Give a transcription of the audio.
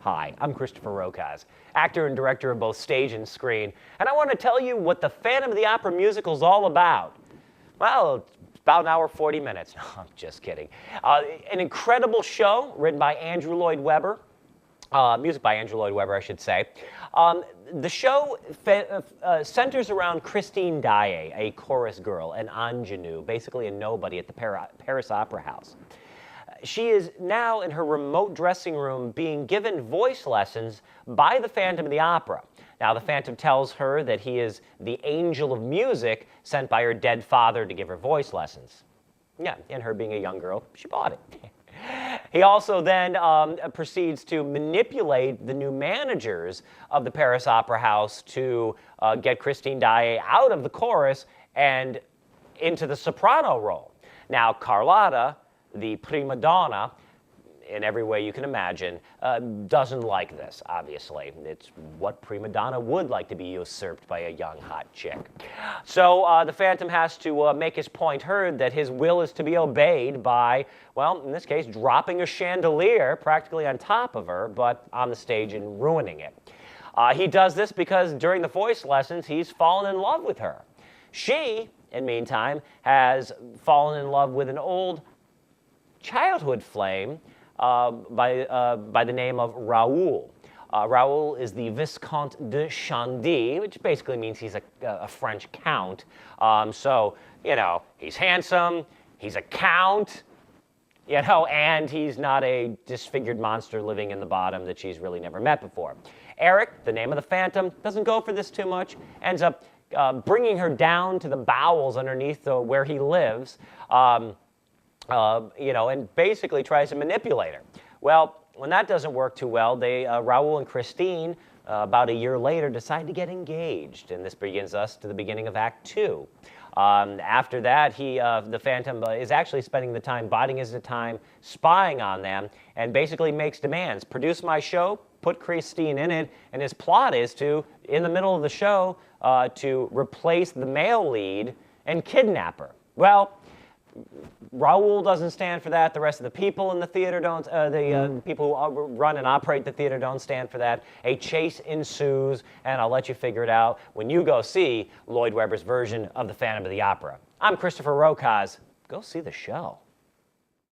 Hi, I'm Christopher Rokosz, actor and director of both stage and screen, and I want to tell you what the Phantom of the Opera musical is all about. Well, it's about an hour, 40 minutes. No, I'm just kidding. An incredible show written by Andrew Lloyd Webber. Music by Andrew Lloyd Webber, I should say. The show centers around Christine Daae, a chorus girl, an ingenue, basically a nobody at the Paris Opera House. She is now in her remote dressing room being given voice lessons by the Phantom of the Opera. Now, the Phantom tells her that he is the angel of music sent by her dead father to give her voice lessons. Yeah, and her being a young girl, she bought it. He also then proceeds to manipulate the new managers of the Paris Opera House to get Christine Daae out of the chorus and into the soprano role. Now, Carlotta, the prima donna, in every way you can imagine, doesn't like this, obviously. It's what prima donna would like, to be usurped by a young, hot chick. So the Phantom has to make his point heard that his will is to be obeyed by, well, in this case, dropping a chandelier practically on top of her, but on the stage and ruining it. He does this because during the voice lessons, he's fallen in love with her. She, in the meantime, has fallen in love with an old childhood flame by the name of Raoul. Raoul is the Viscount de Chandy, which basically means he's a French count. So, you know, he's handsome, he's a count, you know, and he's not a disfigured monster living in the bottom that she's really never met before. Eric, the name of the Phantom, doesn't go for this too much, ends up bringing her down to the bowels underneath where he lives. You know, and basically tries to manipulate her. Well, when that doesn't work too well, Raoul and Christine, about a year later, decide to get engaged, and this brings us to the beginning of Act 2. After that, the Phantom is actually spending the time, biding his time, spying on them, and basically makes demands. Produce my show, put Christine in it, and his plot is to, in the middle of the show, to replace the male lead and kidnap her. Well, Raoul doesn't stand for that. The rest of the people in the theater don't. The people who run and operate the theater don't stand for that. A chase ensues, and I'll let you figure it out when you go see Lloyd Webber's version of the Phantom of the Opera. I'm Christopher Rokosz. Go see the show.